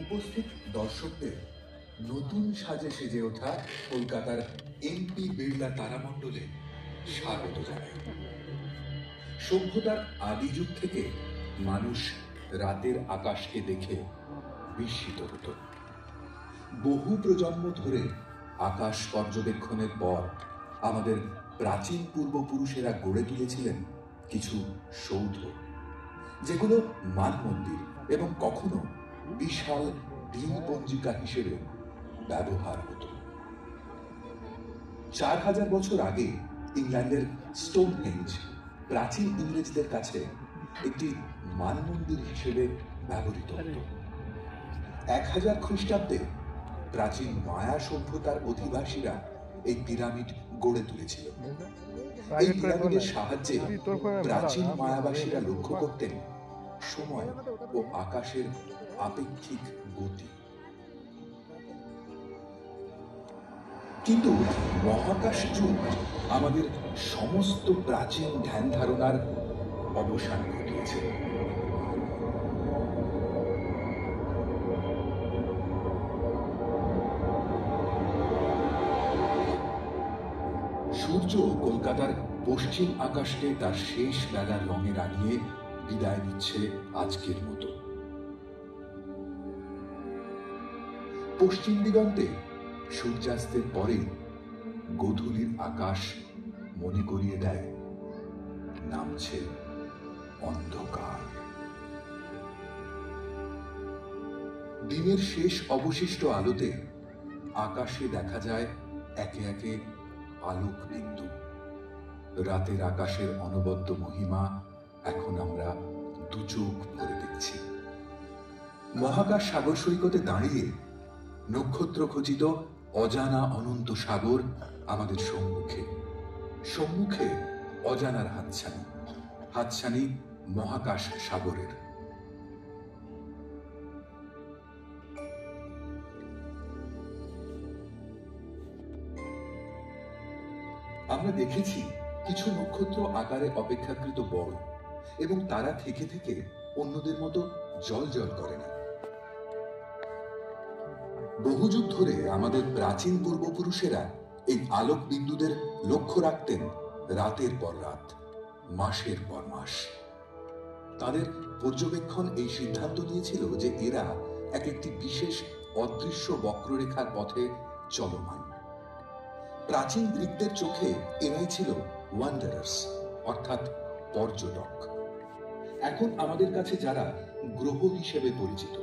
উপস্থিত দর্শকদের নতুন সাজে সেজে ওঠা কলকাতার এমপি বিড়লা তারামণ্ডলে স্বাগত জানাই। সভ্যতার আদি যুগ থেকে মানুষ রাতের আকাশকে দেখে বিস্মিত হতো। বহু প্রজন্ম ধরে আকাশ পর্যবেক্ষণের পর আমাদের প্রাচীন পূর্বপুরুষেরা গড়ে তুলেছিলেন কিছু সৌধ, যেগুলো মানমন্দির এবং কখনো বিশাল দিন পঞ্জিকা হিসেবে ব্যবহার হতো। 4000 বছর আগে ইংল্যান্ডের স্টোনহেঞ্জ প্রাচীন ইংরেজদের কাছে একটি মানমন্দির হিসেবে ব্যবহৃত হতো। 1000 খ্রিস্টাব্দে প্রাচীন মায়া সভ্যতার অধিবাসীরা এই পিরামিড গড়ে তুলেছিল। এই পিরামিডের সাহায্যে প্রাচীন মায়াবাসীরা লক্ষ্য করতেন সময় ও আকাশের আপেক্ষিক গতি। কিন্তু মহাকাশ যুগ আমাদের সমস্ত প্রাচীন ধ্যান ধারণার অবসান ঘটিয়েছে। সূর্য কলকাতার পশ্চিম আকাশকে তার শেষ বেলার রঙে রাঙিয়ে বিদায় নিচ্ছে আজকের মতো। পশ্চিম দিগন্তে সূর্যাস্তের পরে গোধূলির আকাশ মনে করিয়ে দেয় নামছে অন্ধকার। দিনের শেষ অবশিষ্ট আলোতে আকাশে দেখা যায় একে একে আলোক বিন্দু। রাতের আকাশের অনবদ্য মহিমা এখন আমরা দুচোখ ভরে দেখছি। মহাকাশ সাগর সৈকতে দাঁড়িয়ে নক্ষত্র খচিত অজানা অনন্ত সাগর আমাদের সম্মুখে। সম্মুখে অজানার হাতছানি, হাতছানি মহাকাশ সাগরের। আমরা দেখেছি কিছু নক্ষত্র আকারে অপেক্ষাকৃত বড় এবং তারা থেকে থেকে অন্যদের মতো জ্বলজ্বল করে না। বহু যুগ ধরে আমাদের প্রাচীন পূর্বপুরুষেরা এই আলোক বিন্দুদের লক্ষ্য রাখতেন রাতের পর রাত, মাসের পর মাস। তাদের পর্যবেক্ষণ এই সিদ্ধান্ত নিয়েছিল যে এরা এক একটি বিশেষ অদৃশ্য বক্ররেখার পথে চলমান। প্রাচীন গ্রিকদের চোখে এরাই ছিল ওয়ান্ডারার্স, অর্থাৎ পর্যটক। এখন আমাদের কাছে যারা গ্রহ হিসেবে পরিচিত।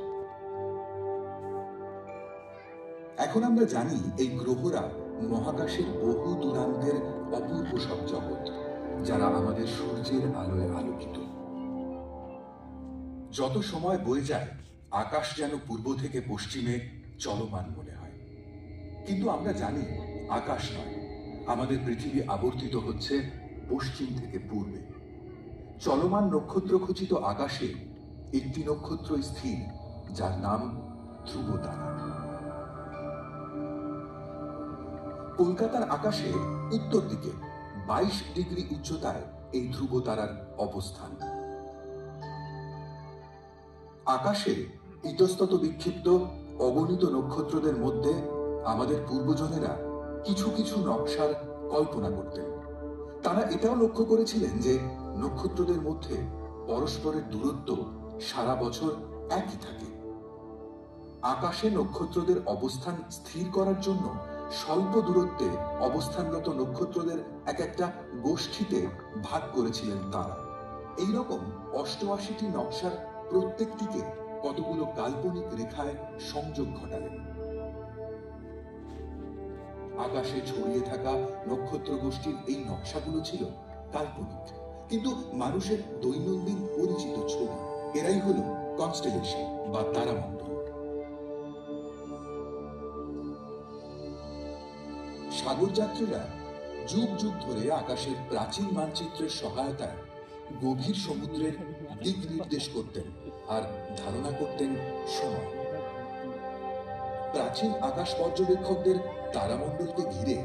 এখন আমরা জানি এই গ্রহরা মহাকাশের বহু দূরান্তের অপূর্ব সব জগৎ, যারা আমাদের সূর্যের আলোয় আলোকিত। যত সময় বয়ে যায় আকাশ যেন পূর্ব থেকে পশ্চিমে চলমান মনে হয়। কিন্তু আমরা জানি আকাশ নয়, আমাদের পৃথিবী আবর্তিত হচ্ছে পশ্চিম থেকে পূর্বে। চলমান নক্ষত্র খচিত আকাশে একটি নক্ষত্র স্থির, যার নাম ধ্রুবতারা। কলকাতার আকাশে উত্তর দিকে 22 ডিগ্রি উচ্চতায় এই ধ্রুবতারার অবস্থান। আকাশে ইতস্তত বিক্ষিপ্ত অগণিত নক্ষত্রদের মধ্যে আমাদের পূর্বজনেরা কিছু কিছু নকশার কল্পনা করতেন। তারা এটাও লক্ষ্য করেছিলেন যে নক্ষত্রদের মধ্যে পরস্পরের দূরত্ব সারা বছর একই থাকে। আকাশে নক্ষত্রদের অবস্থান স্থির করার জন্য স্বল্প দূরত্বে অবস্থানরত নক্ষত্রদের এক একটা গোষ্ঠীতে ভাগ করেছিলেন তারা। এইরকম 88টি নকশার প্রত্যেকটিকে কতগুলো কাল্পনিক রেখায় সংযোগ ঘটালেন। আকাশে ছড়িয়ে থাকা নক্ষত্র গোষ্ঠীর এই নকশাগুলো ছিল কাল্পনিক, কিন্তু মানুষের দৈনন্দিন পরিচিত ছবি। এরাই হলো কনস্টেলেশন বা তারামণ্ডল। সাগরযাত্রীরা যুগ যুগ ধরে আকাশের প্রাচীন মানচিত্রের সহায়তায় গভীর সমুদ্রের দিক নির্দেশ করতেন আর ধারণা করতেন সময়। প্রাচীন আকাশ পর্যবেক্ষকদের তারামণ্ডলকে ঘিরে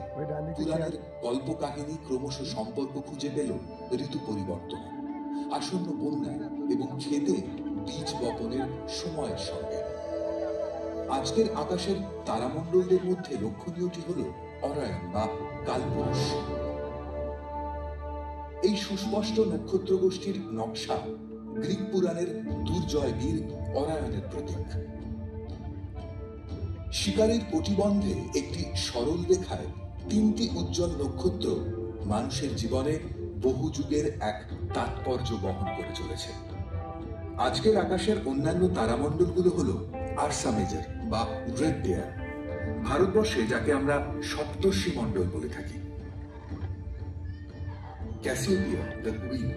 পুরাণের কল্পকাহিনী ক্রমশ সম্পর্ক খুঁজে পেল ঋতু পরিবর্তন, আসন্ন বন্যায় এবং ক্ষেতে বীজ বপনের সময়ের সঙ্গে। আজকের আকাশের তারামণ্ডলদের মধ্যে লক্ষণীয়টি হল অরায়ন বা কালপুরুষ। এই সুস্পষ্ট নক্ষত্র গোষ্ঠীর নকশা গ্রিক পুরাণের দুর্জয় বীর অরায়নের প্রতীক। শিকারীর কটিবন্ধে একটি সরল রেখায় তিনটি উজ্জ্বল নক্ষত্র মানুষের জীবনে বহু যুগের এক তাৎপর্য বহন করে চলেছে। আজকের আকাশের অন্যান্য তারামণ্ডলগুলো হলো আরসা মেজর বা রেড ডেয়ার, ভারতবর্ষে যাকে আমরা সপ্তর্ষি মণ্ডল বলে থাকি, Cassiopeia the queen,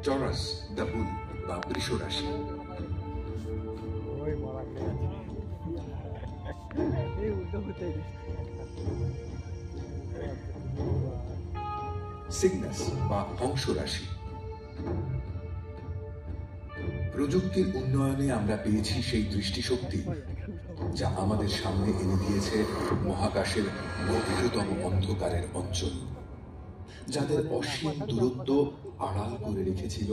Taurus the bull বা বৃষ রাশি, সিগনাস বা হংস রাশি। প্রযুক্তির উন্নয়নে আমরা পেয়েছি সেই দৃষ্টিশক্তি যা আমাদের সামনে এনে দিয়েছে মহাকাশের গভীরতম অন্ধকারের অঞ্চল, যাদের অসীম দূরত্ব আড়াল করে রেখেছিল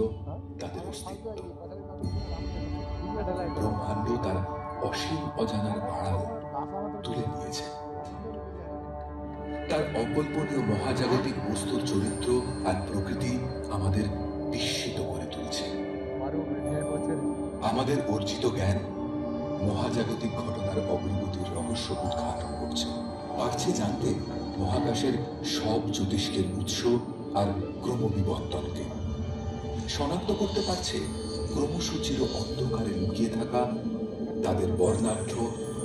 তাদের অস্তিত্ব। ব্রহ্মাণ্ড তার অসীম অজানার আড়াল তুলে নিয়েছে। তার অকল্পনীয় মহাজাগতিক বস্তুর চরিত্র আর প্রকৃতি আমাদের বিস্মিত করে তুলছে। আমাদের অর্জিত জ্ঞান মহাজাগতিক ঘটনার অগ্রগতির রহস্য উদ্ঘাটন করছে, পারছে জানতে মহাকাশের সব জ্যোতিষ্কের উৎস আর ক্রমবিবর্তনকে, শনাক্ত করতে পারছে ক্রমশ চির অন্ধকারে লুকিয়ে থাকা তাদের বর্ণাঢ্য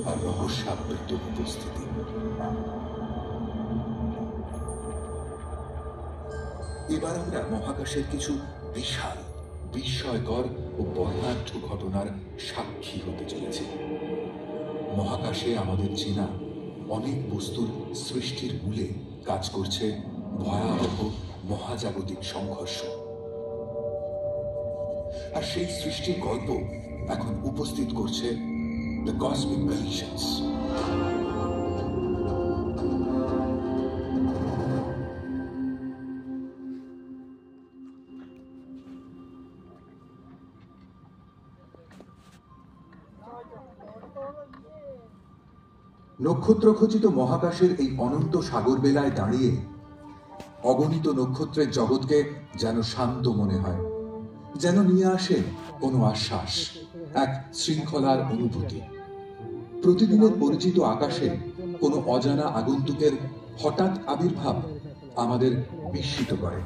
আর রহস্যাবৃত উপস্থিতি। এবার আমরা মহাকাশের কিছু বিশাল, বিস্ময়কর ও বর্ণাঢ্য ঘটনার সাক্ষী হতে চলেছে। মহাকাশে আমাদের চেনা অনেক বস্তুর সৃষ্টির মূলে কাজ করছে ভয়াবহ মহাজাগতিক সংঘর্ষ, আর সেই সৃষ্টির গল্প এখন উপস্থিত করছে দ্য কসমিক কলিশনস। নক্ষত্রখচিত মহাকাশের এই অনন্ত সাগর বেলায় দাঁড়িয়ে অগণিত নক্ষত্রের জগৎকে যেন শান্ত মনে হয়, যেন নিয়ে আসে কোনো আশ্বাস, এক শৃঙ্খলার অনুভূতি। প্রতিদিনের পরিচিত আকাশে কোনো অজানা আগন্তুকের হঠাৎ আবির্ভাব আমাদের বিস্মিত করে।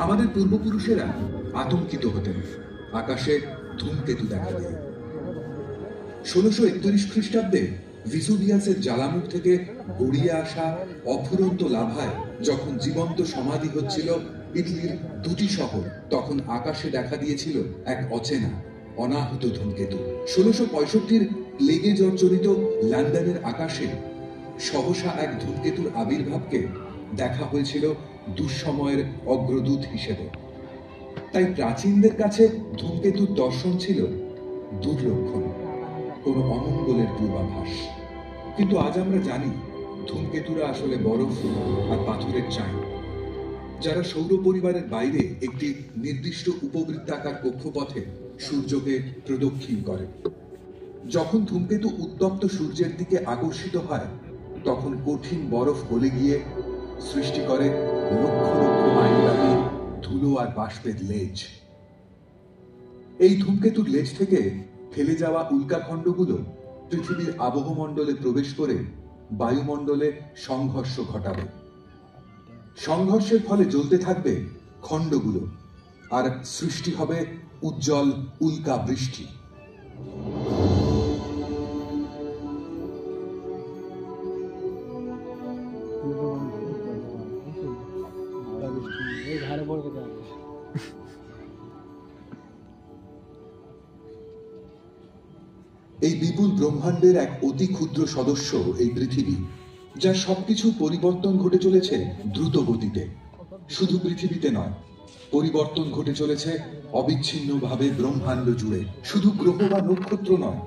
আমাদের পূর্বপুরুষেরা আতঙ্কিত হতেন আকাশে ধূমকেতু দেখা দিয়ে। 1631 খ্রিস্টাব্দে ভিসুভিয়াসের জ্বালামুখ থেকে গড়িয়ে আসা অফুরন্ত লাভায় যখন জীবন্ত সমাধি হচ্ছিল ইতালির দুটি শহর, তখন আকাশে দেখা দিয়েছিল এক অচেনা অনাহত ধূমকেতু। 1665 প্লেগে জর্জরিত লন্ডনের আকাশে সহসা এক ধূমকেতুর আবির্ভাবকে দেখা হয়েছিল দুঃসময়ের অগ্রদূত হিসেবে। তাই প্রাচীনদের কাছে ধূমকেতুর দর্শন ছিল দুর্লক্ষণ, কোনো অমঙ্গলের পূর্বাভাস। কিন্তু আজ আমরা জানি ধূমকেতুরা আসলে বরফ আর পাথরের চাই, যারা সৌর পরিবারের বাইরে একটি নির্দিষ্ট উপবৃত্তাকার কক্ষপথে সূর্যকে প্রদক্ষিণ করে। যখন ধূমকেতু উত্তপ্ত সূর্যের দিকে আকর্ষিত হয়, তখন কঠিন বরফ গলে গিয়ে সৃষ্টি করে লক্ষ লক্ষ মাইলব্যাপী ধুলো আর বাষ্পের লেজ। এই ধূমকেতুর লেজ থেকে ফেলে যাওয়া উল্কাখণ্ডগুলো পৃথিবীর আবহমণ্ডলে প্রবেশ করে বায়ুমণ্ডলে সংঘর্ষ ঘটাবে। সংঘর্ষের ফলে জ্বলতে থাকবে খণ্ডগুলো, আর সৃষ্টি হবে উজ্জ্বল উল্কা বৃষ্টি। এই বিপুল ব্রহ্মাণ্ডের এক অতি ক্ষুদ্র সদস্য এই পৃথিবী, যার সবকিছু পরিবর্তন ঘটে চলেছে দ্রুত গতিতে। শুধু পৃথিবীতে নয়, পরিবর্তন ঘটে চলেছে অবিচ্ছিন্নভাবে ব্রহ্মাণ্ড জুড়ে। শুধু গ্রহ বা নক্ষত্র নয়,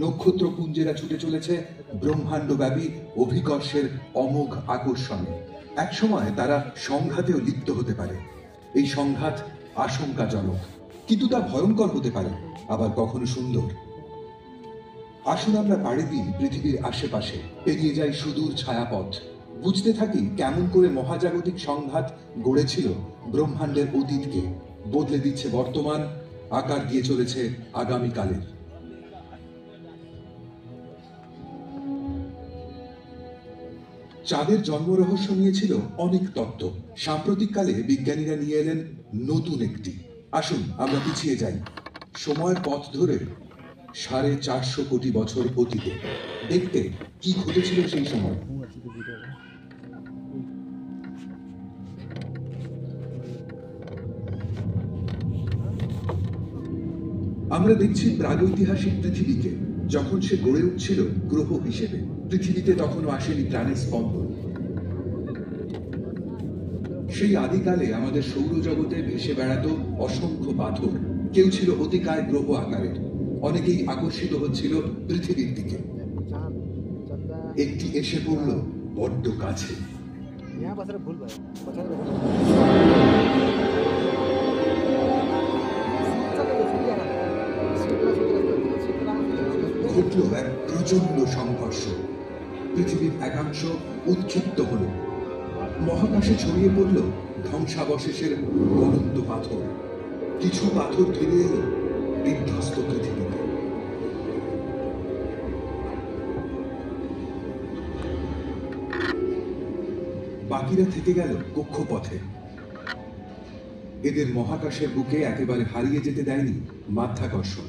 নক্ষত্র পুঞ্জেরা ছুটে চলেছে ব্রহ্মাণ্ডব্যাপী অভিকর্ষের অমোঘ আকর্ষণে। একসময় তারা সংঘাতেও লিপ্ত হতে পারে। এই সংঘাত আশঙ্কাজনক, কিন্তু তা ভয়ঙ্কর হতে পারে, আবার কখনো সুন্দর। আসুন আমরা পাড়ি দিই পৃথিবীর আশেপাশে, পেরিয়ে যাই সুদূর ছায়াপথ, বুঝতে থাকি কেমন করে মহাজাগতিক সংঘাত গড়েছিল ব্রহ্মাণ্ডের অতীতকে, বদলে দিচ্ছে বর্তমান, আকার দিয়ে চলেছে আগামীকালের। চাঁদের জন্ম রহস্য নিয়েছিল অনেক তত্ত্ব। সাম্প্রতিককালে বিজ্ঞানীরা নিয়ে এলেন নতুন একটি। আসুন আমরা পিছিয়ে যাই সময়ের পথ ধরে 450 কোটি বছর অতীতে, দেখতে কি ঘটেছিল সেই সময়। আমরা দেখছি প্রাগৈতিহাসিক পৃথিবীকে, যখন সে গড়ে উঠছিল গ্রহ হিসেবে। পৃথিবীতে তখনও আসেনি প্রাণের স্পন্দন। সেই আদিকালে আমাদের সৌরজগতে ভেসে বেড়াতো অসংখ্য পাথর। কেউ ছিল অতিকায় গ্রহ আকারের, অনেকেই আকর্ষিত হচ্ছিল পৃথিবীর দিকে। একটি এসে পড়ল বড্ড কাছে। ঘটল এক প্রচন্ড সংঘর্ষ। পৃথিবীর একাংশ উৎক্ষিপ্ত হল, মহাকাশে ছড়িয়ে পড়ল ধ্বংসাবশেষের গলন্ত পাথর। কিছু পাথর ফিরে এলো বিধ্বস্ত পৃথিবীতে। বাকিরা থেকে গেল কক্ষপথে। এদের মহাকাশের বুকে একেবারে হারিয়ে যেতে দেয়নি মাধ্যাকর্ষণ।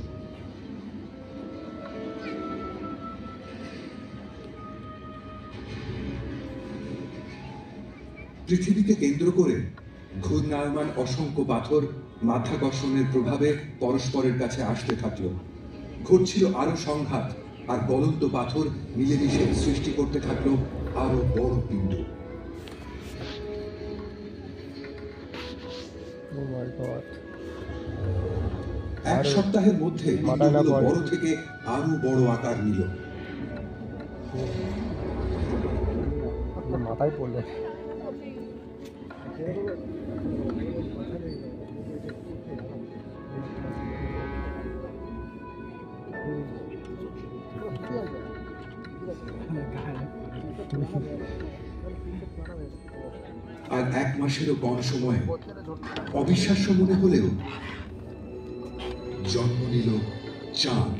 পৃথিবীকে কেন্দ্র করে ঘূর্ণায়মান অসংখ্য পাথর মাধ্যাকর্ষণের প্রভাবে পরস্পরের কাছে আসতে থাকল। ঘটছিল আরো সংঘাত, আর গলন্ত পাথর মিলেমিশে সৃষ্টি করতে থাকলো আরো বড় পিণ্ড। এক সপ্তাহের মধ্যে পিণ্ডগুলো বড় থেকে আরো বড় আকার নিল। মাথায় পড়লে আর 1 মাসেরও কম সময়ে, অবিশ্বাস্য মনে হলেও, জন্ম নিল চাঁদ।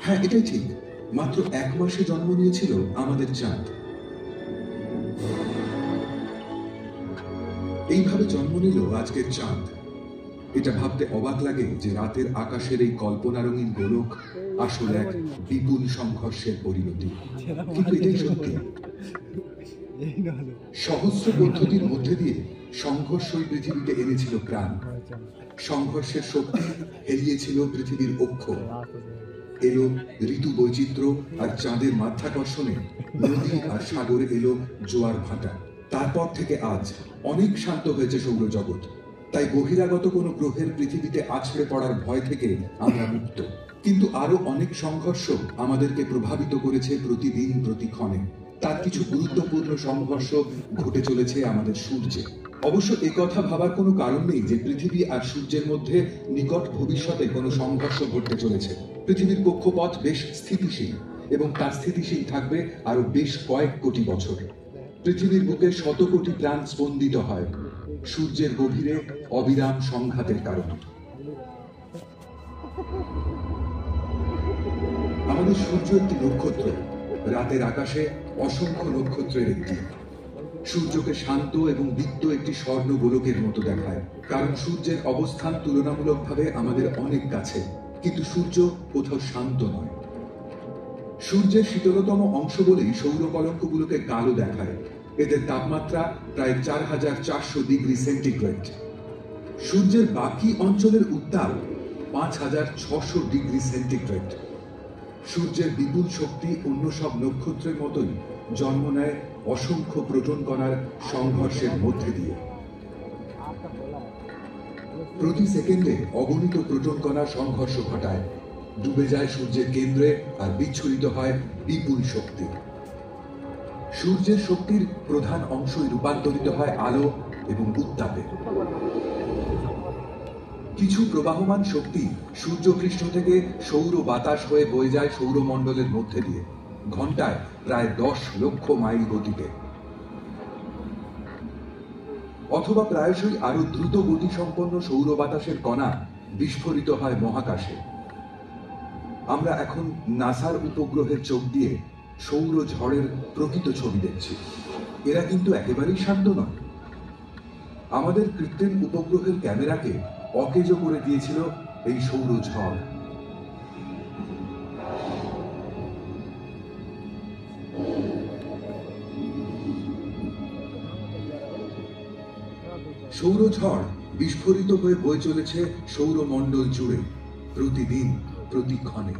হ্যাঁ, এটাই ঠিক, মাত্র 1 মাসে জন্ম নিয়েছিল আমাদের চাঁদ। এইভাবে জন্ম নিল আজকের চাঁদ। এটা ভাবতে অবাক লাগে যে রাতের আকাশের এই কল্পনা রঙিন গোলক আসলে এক বিপুল সংঘর্ষের পরিণতি। কিন্তু এটাই সত্যি। সহস্র পদ্ধতির মধ্যে দিয়ে সংঘর্ষই পৃথিবীতে এনেছিল প্রাণ। সংঘর্ষের শক্তি হেলিয়েছিল পৃথিবীর অক্ষ। এলো ঋতু বৈচিত্র্য, আর চাঁদের মাধ্যাকর্ষণে নদী আর সাগরে এলো জোয়ার ভাটা। তারপর থেকে আজ অনেক শান্ত হয়েছে সৌরজগৎ। তাই বহিরাগত কোনো গ্রহের পৃথিবীতে আছড়ে পড়ার ভয় থেকে আমরা মুক্ত। কিন্তু আরো অনেক সংঘর্ষ আমাদেরকে প্রভাবিত করেছে প্রতিদিন, প্রতিক্ষণে। তার কিছু গুরুত্বপূর্ণ সংঘর্ষ ঘটে চলেছে আমাদের সূর্যে। অবশ্য একথা ভাবার কোনো কারণ নেই যে পৃথিবী আর সূর্যের মধ্যে নিকট ভবিষ্যতে কোনো সংঘর্ষ ঘটতে চলেছে। পৃথিবীর কক্ষপথ বেশ স্থিতিশীল, এবং তা স্থিতিশীল থাকবে আরো বেশ কয়েক কোটি বছর। পৃথিবীর বুকে শত কোটি প্রাণ স্পন্দিত হয় সূর্যের গভীরে অবিরাম সংঘাতের কারণে। আমাদের সূর্য একটি নক্ষত্র, রাতের আকাশে অসংখ্য নক্ষত্রের একটি। সূর্যকে শান্ত এবং দীপ্ত একটি স্বর্ণ গোলকের মতো দেখায়, কারণ সূর্যের অবস্থান তুলনামূলকভাবে আমাদের অনেক কাছে। কিন্তু সূর্য কোথাও শান্ত নয়। সূর্যের শীতলতম অংশ বলেই সৌরকলঙ্কগুলোকে কালো দেখায়। এদের তাপমাত্রা প্রায় 4400 ডিগ্রি সেন্টিগ্রেড। সূর্যের বাকি অঞ্চলের উত্তাপ 5600 ডিগ্রি সেন্টিগ্রেড। সূর্যের বিপুল শক্তি অন্য সব নক্ষত্রের মতোই জন্ম নেয় অসংখ্য প্রোটন কণার সংঘর্ষের মধ্যে দিয়ে। প্রতি সেকেন্ডে অগণিত প্রোটন কণা সংঘর্ষ ঘটায়, ডুবে যায় সূর্যের কেন্দ্রে, আর বিচ্ছুরিত হয় বিপুল শক্তি। সূর্যের শক্তির প্রধান অংশই রূপান্তরিত হয় আলো এবং উত্তাপে। কিছু প্রবাহমান শক্তি সূর্যপৃষ্ঠ থেকে সৌর বাতাস হয়ে বয়ে যায় সৌরমণ্ডলের মধ্যে দিয়ে ঘন্টায় প্রায় 10 লক্ষ মাইল গতিতে, অথবা প্রায়শই আরো দ্রুত গতিসম্পন্ন সৌর বাতাসের কণা বিস্ফোরিত হয় মহাকাশে। আমরা এখন নাসার উপগ্রহের চোখ দিয়ে সৌর ঝড়ের প্রকৃত ছবি দেখছি। এরা কিন্তু একেবারেই শান্ত নয়। আমাদের কৃত্রিম উপগ্রহের ক্যামেরাকে অকেজ করে দিয়েছিল এই সৌর ঝড়। সৌরঝড় বিস্ফোরিত হয়ে বয়ে চলেছে সৌরমণ্ডল জুড়ে, প্রতিদিন, প্রতিক্ষণে।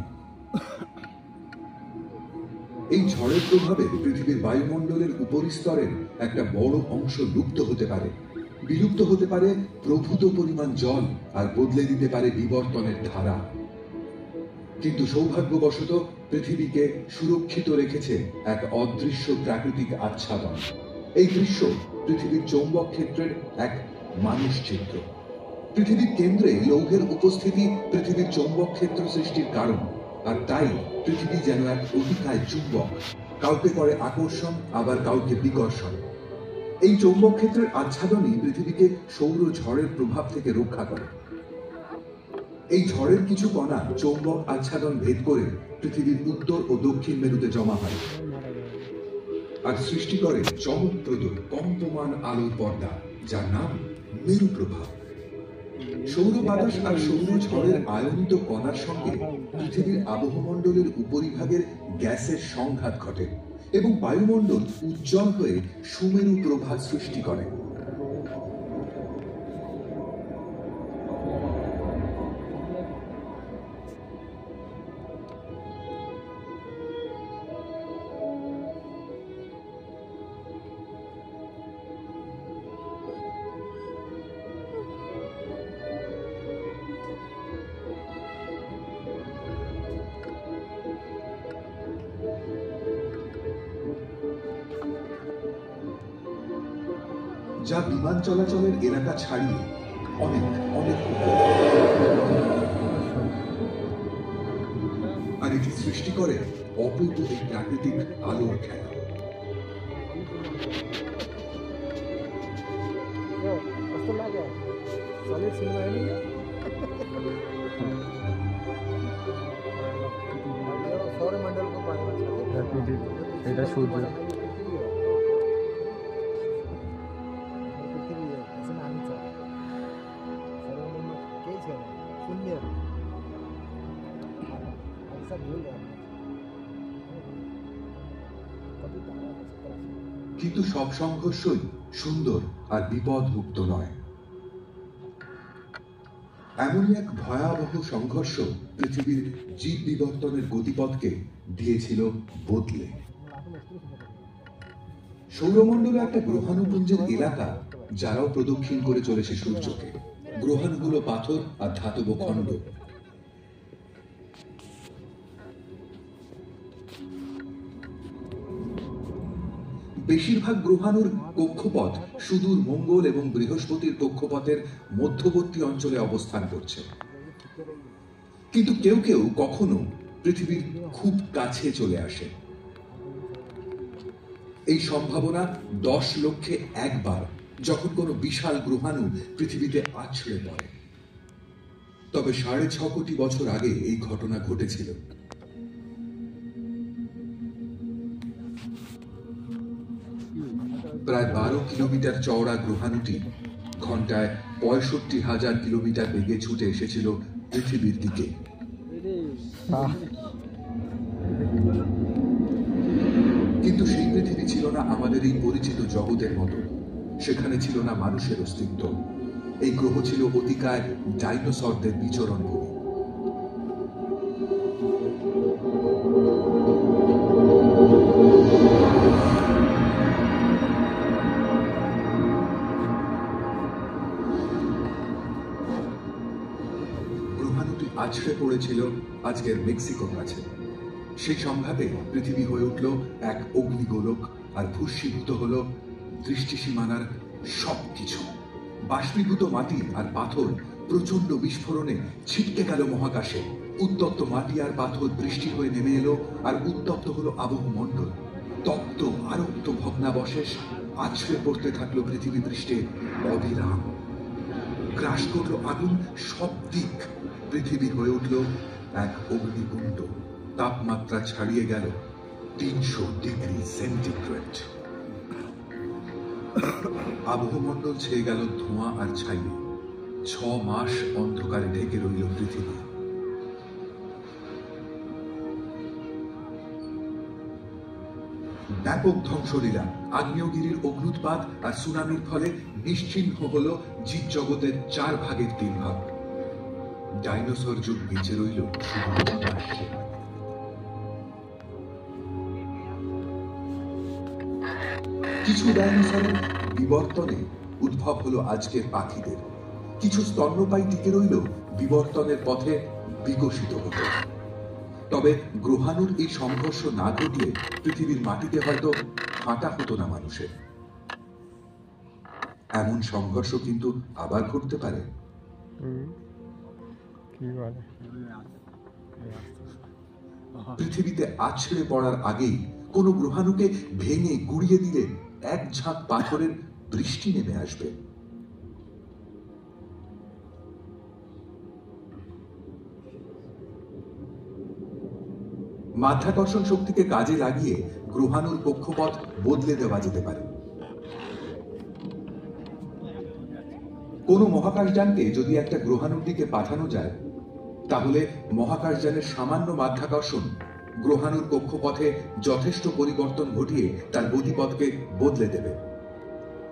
এই ঝড়ের প্রভাবে পৃথিবীর বায়ুমণ্ডলের উপরিস্তরের একটা বড় অংশ লুপ্ত হতে পারে, বিলুপ্ত হতে পারে প্রভূত পরিমাণ জল, আর বদলে দিতে পারে বিবর্তনের ধারা। কিন্তু সৌভাগ্যবশত পৃথিবীকে সুরক্ষিত রেখেছে এক অদৃশ্য প্রাকৃতিক আচ্ছাদন। এই দৃশ্য পৃথিবীর চৌম্বক ক্ষেত্রের এক মানুষ চিত্র। পৃথিবীর কেন্দ্রে লৌহের উপস্থিতি পৃথিবীর চৌম্বক ক্ষেত্র সৃষ্টির কারণ, আর তাই পৃথিবী যেন এক অতিকায় চুম্বক, কাউকে করে আকর্ষণ, আবার কাউকে বিকর্ষণ। এই চৌম্বক ক্ষেত্রের আচ্ছাদনই পৃথিবীকে সৌর ঝড়ের প্রভাব থেকে রক্ষা করে। এই ঝড়ের কিছু কণা চৌম্বক আচ্ছাদন ভেদ করে পৃথিবীর উত্তর ও দক্ষিণ মেরুতে জমা হয় আর সৃষ্টি করে চমকপ্রদ কম্পমান আলোর পর্দা, যার নাম মেরু প্রভাব। সৌর বাতাস আর সৌর ঝড়ের আয়নিত কণার সঙ্গে পৃথিবীর আবহমণ্ডলের উপরিভাগের গ্যাসের সংঘাত ঘটে এবং বায়ুমণ্ডল উজ্জ্বল হয়ে সুমেরু প্রভা সৃষ্টি করে। যা বিমান চলাচলের এলাকা ছাড়িয়ে অনেক অনেক আর এটি সৃষ্টি করে অপূর্ব এই প্রাকৃতিক আলোর খেলা। এটা সূর্য। কিন্তু সব সংঘর্ষই সুন্দর আর বিপদমুক্ত নয়। এমনই এক ভয়াবহ সংঘর্ষ পৃথিবীর জীব বিবর্তনের গতিপথকে দিয়েছিল বদলে। সৌরমণ্ডলে একটা গ্রহাণুপুঞ্জের এলাকা, যারাও প্রদক্ষিণ করে চলেছে সূর্যকে। গ্রহাণুগুলো পাথর আর ধাতব খণ্ড। বেশিরভাগ গ্রহাণুর কক্ষপথ সুদূর মঙ্গল এবং বৃহস্পতির কক্ষপথের মধ্যবর্তী অঞ্চলে অবস্থান করছে, কিন্তু কেউ কেউ কখনো পৃথিবীর খুব কাছে চলে আসে। এই সম্ভাবনা 10 লক্ষে একবার, যখন কোনো বিশাল গ্রহাণু পৃথিবীতে আছড়ে পড়ে। তবে 6.5 কোটি বছর আগে এই ঘটনা ঘটেছিল। প্রায় 12 কিলোমিটার চওড়া গ্রহাণুটি ঘন্টায় 65,000 কিলোমিটার বেগে ছুটে এসেছিল পৃথিবীর দিকে। কিন্তু সেই পৃথিবী ছিল না আমাদের এই পরিচিত জগতের মতো। সেখানে ছিল না মানুষের অস্তিত্ব। এই গ্রহ ছিল অতিকায় ডাইনোসরদের বিচরণ ভূমি। গ্রহাণুটি আছড়ে পড়েছিল আজকের মেক্সিকোর কাছে। সেই সংঘাতে পৃথিবী হয়ে উঠল এক অগ্নিগোলক, আর ভূস্মীভূত হল দৃষ্টিসীমানার সবকিছু। বাষ্পীভূত মাটি আর পাথর প্রচন্ড বিস্ফোরণে ছিটকে গেল মহাকাশে। উত্তপ্ত মাটি আর পাথর বৃষ্টি হয়ে নেমে এলো, আর উত্তপ্ত হলো আবহমণ্ডল। তপ্ত আরক্ত ভগ্নাবশেষ আছড়ে পড়তে থাকলো পৃথিবী পৃষ্ঠে অবিরাম। গ্রাস করলো আগুন সব দিক। পৃথিবী হয়ে উঠল এক অগ্নিকুণ্ড। তাপমাত্রা ছাড়িয়ে গেল 300 ডিগ্রি সেন্টিগ্রেড। আবহমণ্ডল ছেয়ে গেল ধোঁয়া আর ছাইয়ে। 6 মাস অন্ধকারে ঢেকে রইল পৃথিবী। ব্যাপক ধ্বংসলীলা, আগ্নেয়গিরির অগ্নুৎপাত আর সুনামির ফলে নিশ্চিহ্ন হল জীব জগতের 4 ভাগের 3 ভাগ। ডাইনোসর যুগ বেঁচে রইল কিছু ডাইনোসরের বিবর্তনে উদ্ভব হলো আজকের পাখিদের। কিছু স্তন্যপায়ী টিকে রইল বিবর্তনের পথে বিকশিত হতো। তবে গ্রহাণুর এই সংঘর্ষ না ঘটলে পৃথিবীর মাটিতে হয়তো হাঁটা হতো না মানুষের। এমন সংঘর্ষ কিন্তু আবার ঘটতে পারে। পৃথিবীতে আছড়ে পড়ার আগেই কোনো গ্রহাণুকে ভেঙে গুড়িয়ে দিলে এক ঝাঁক পাথরের বৃষ্টি নেমে আসবে। মাধ্যাকর্ষণ শক্তিকে কাজে লাগিয়ে গ্রহাণুর কক্ষপথ বদলে দেওয়া যেতে পারে। কোনো মহাকাশযানকে যদি একটা গ্রহাণুর দিকে পাঠানো যায়, তাহলে মহাকাশযানের সামান্য মাধ্যাকর্ষণ গ্রহাণুর কক্ষপথে যথেষ্ট পরিবর্তন ঘটিয়ে তার গতিপথকে বদলে দেবে।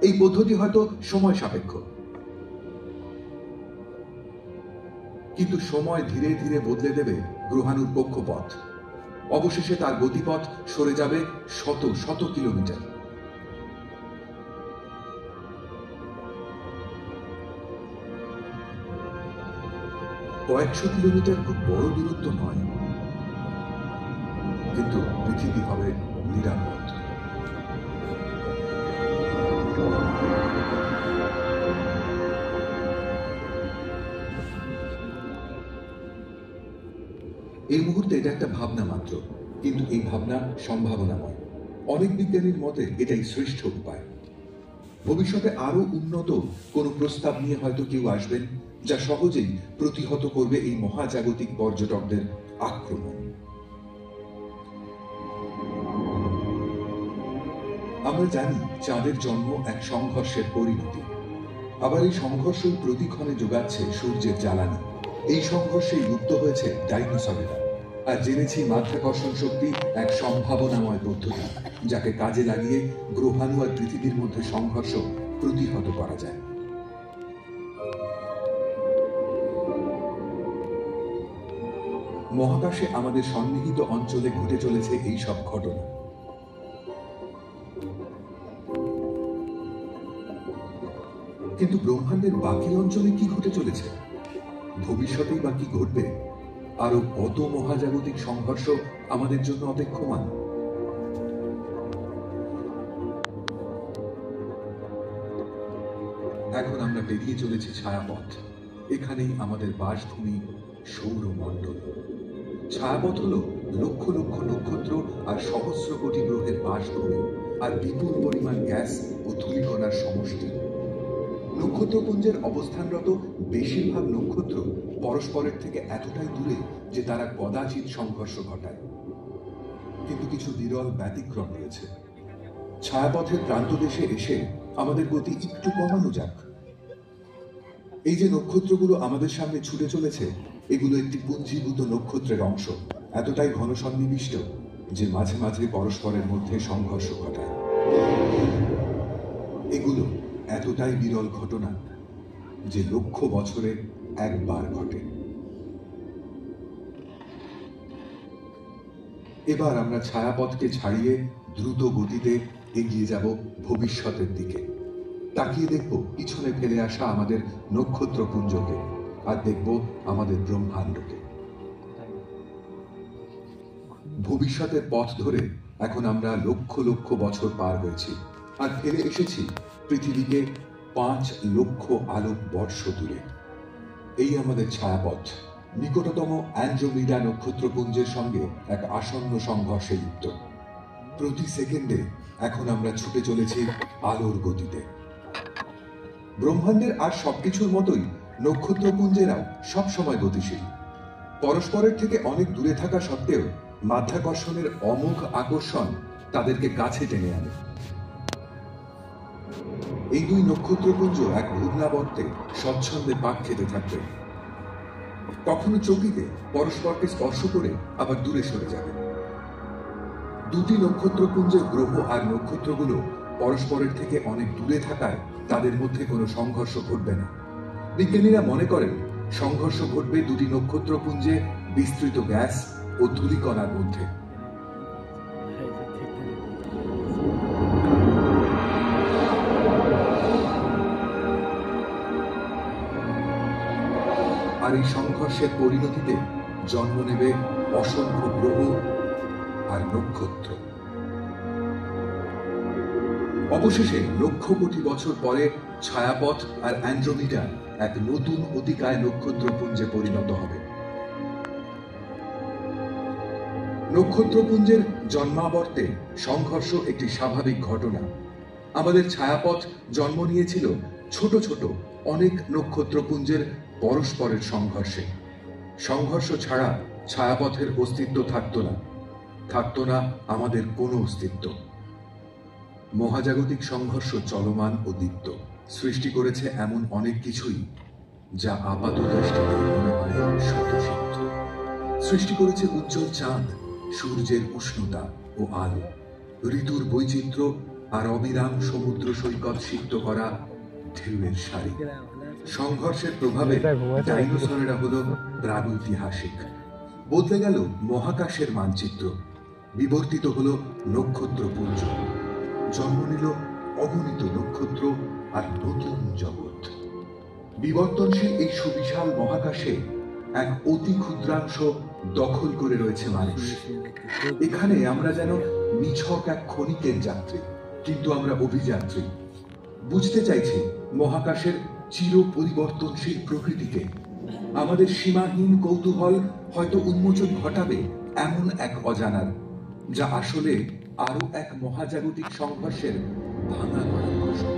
এই পদ্ধতি হয়তো সময় সাপেক্ষ, কিন্তু সময় ধীরে ধীরে বদলে দেবে গ্রহাণুর কক্ষপথ। অবশেষে তার গতিপথ সরে যাবে শত শত কিলোমিটার। কয়েকশো কিলোমিটার খুব বড় দূরত্ব নয়, কিন্তু পৃথিবী হবে নিরাপদ। এই মুহূর্তে এটা একটা ভাবনা মাত্র, কিন্তু এই ভাবনা সম্ভাবনাময়। অনেক বিজ্ঞানীর মতে এটাই শ্রেষ্ঠ উপায়। ভবিষ্যতে আরো উন্নত কোনো প্রস্তাব নিয়ে হয়তো কেউ আসবেন, যা সহজেই প্রতিহত করবে এই মহাজাগতিক পর্যটকদের আক্রমণ। আমরা জানি চাঁদের জন্ম এক সংঘর্ষের পরিণতি। আবার এই সংঘর্ষই প্রতিক্ষণে যোগাচ্ছে সূর্যের জ্বালানি। এই সংঘর্ষে যুক্ত হয়েছে ডাইনোসরেরা। আর জেনেছি মাধ্যাকর্ষণ শক্তি এক সম্ভাবনাময় পদ্ধতি, যাকে কাজে লাগিয়ে গ্রহাণু আর পৃথিবীর মধ্যে সংঘর্ষ প্রতিহত করা যায়। মহাকাশে আমাদের সন্নিহিত অঞ্চলে ঘটে চলেছে এই সব ঘটনা। কিন্তু ব্রহ্মাণ্ডের বাকি অঞ্চলে কি ঘটে চলেছে? ভবিষ্যতেই বা কি ঘটবে? আরো কত মহাজাগতিক সংঘর্ষ আমাদের জন্য অপেক্ষমান? এখন আমরা পেরিয়ে চলেছি ছায়াপথ। এখানেই আমাদের বাসভূমি সৌরমণ্ডল। ছায়াপথ হলো লক্ষ লক্ষ নক্ষত্র আর সহস্র কোটি গ্রহের বাসভূমি, আর বিপুল পরিমাণ গ্যাস ও ধূলিকণার সমষ্টি। নক্ষত্রপুঞ্জের অবস্থানরত বেশিরভাগ নক্ষত্র পরস্পরের থেকে এতটাই দূরে যে তারা কদাচিৎ সংঘর্ষ ঘটায়। কিন্তু কিছু বিরল ব্যতিক্রম রয়েছে। ছায়াপথের প্রান্তদেশে এসে আমাদের গতি একটু কমানো যাক। এই যে নক্ষত্রগুলো আমাদের সামনে ছুটে চলেছে, এগুলো একটি পুঞ্জীভূত নক্ষত্রের অংশ, এতটাই ঘন সন্নিবিষ্ট যে মাঝে মাঝে পরস্পরের মধ্যে সংঘর্ষ ঘটায়। এগুলো এতটাই বিরল ঘটনা যে লক্ষ বছরে একবার ঘটে। এবার আমরা ছায়াপথকে ছাড়িয়ে দ্রুত গতিতে এগিয়ে যাব ভবিষ্যতের দিকে। তাকিয়ে দেখব পিছনে ফেলে আসা আমাদের নক্ষত্রপুঞ্জকে, আর দেখব আমাদের ব্রহ্মাণ্ডকে। ভবিষ্যতের পথ ধরে এখন আমরা লক্ষ লক্ষ বছর পার হয়েছি, আর ফিরে এসেছি পৃথিবীকে 5 লক্ষ আলোক বর্ষ দূরে। এই আমাদের ছায়াপথ নিকটতম অ্যান্ড্রোমিডা নক্ষত্রপুঞ্জের সঙ্গে এক আসন্ন সংঘর্ষে লিপ্ত। প্রতি সেকেন্ডে এখন আমরা ছুটে চলেছি আলোর গতিতে। ব্রহ্মাণ্ডের আর সবকিছুর মতোই নক্ষত্রপুঞ্জেরাও সবসময় গতিশীল। পরস্পরের থেকে অনেক দূরে থাকা সত্ত্বেও মাধ্যাকর্ষণের অমোঘ আকর্ষণ তাদেরকে কাছে টেনে আনে। এই দুই নক্ষত্রপুঞ্জ এক ঘূর্ণাবর্তে স্বচ্ছন্দে পাক খেতে থাকবে। কখনো চকিতে পরস্পরকে স্পর্শ করে আবার দূরে সরে যাবে। দুটি নক্ষত্রপুঞ্জের গ্রহ আর নক্ষত্রগুলো পরস্পরের থেকে অনেক দূরে থাকায় তাদের মধ্যে কোনো সংঘর্ষ ঘটবে না। বিজ্ঞানীরা মনে করেন সংঘর্ষ ঘটবে দুটি নক্ষত্রপুঞ্জে বিস্তৃত গ্যাস ও ধূলিকণার মধ্যে। আর এই সংঘর্ষের পরিণতিতে জন্ম নেবে অসংখ্য গ্রহ আর নক্ষত্র। অবশেষে লক্ষ কোটি বছর পরে ছায়াপথ আর অ্যান্ড্রোমিডা এক নতুন অতিকায় নক্ষত্রপুঞ্জে পরিণত হবে। নক্ষত্রপুঞ্জের জন্মাবর্তে সংঘর্ষ একটি স্বাভাবিক ঘটনা। আমাদের ছায়াপথ জন্ম নিয়েছিল ছোট ছোট অনেক নক্ষত্রপুঞ্জের পরস্পরের সংঘর্ষে। সংঘর্ষ ছাড়া ছায়াপথের অস্তিত্ব থাকতো না আমাদের কোনো অস্তিত্ব। মহাজাগতিক সংঘর্ষ চলমান ও দীপ্ত সৃষ্টি করেছে এমন অনেক কিছুই যা আপাত দৃষ্টিতে মনে হয় স্বতঃসিদ্ধ। সৃষ্টি করেছে উজ্জ্বল চাঁদ, সূর্যের উষ্ণতা ও আলো, ঋতুর বৈচিত্র্য আর অবিরাম সমুদ্র সৈকত সিক্ত করা ঢেউয়ের সারি। সংঘর্ষের প্রভাবে ডাইনোসরেরা হলো প্রাগৈতিহাসিক। বদলে গেল মহাকাশের মানচিত্র, বিবর্তিত হলো নক্ষত্রপুঞ্জ, জন্ম নিল অগণিত নক্ষত্র আর নতুন জগৎ। বিবর্তনশীল এই সুবিশাল মহাকাশে এক অতি ক্ষুদ্রাংশ দখল করে রয়েছে মানুষ। এখানে আমরা যেন নিছক এক ক্ষণিকের যাত্রী, কিন্তু আমরা অভিযাত্রী। বুঝতে চাইছি মহাকাশের চির পরিবর্তনশীল প্রকৃতিকে। আমাদের সীমাহীন কৌতূহল হয়তো উন্মোচন ঘটাবে এমন এক অজানার, যা আসলে আরো এক মহাজাগতিক সংঘর্ষের ভাঙা গড়া প্রশ্ন।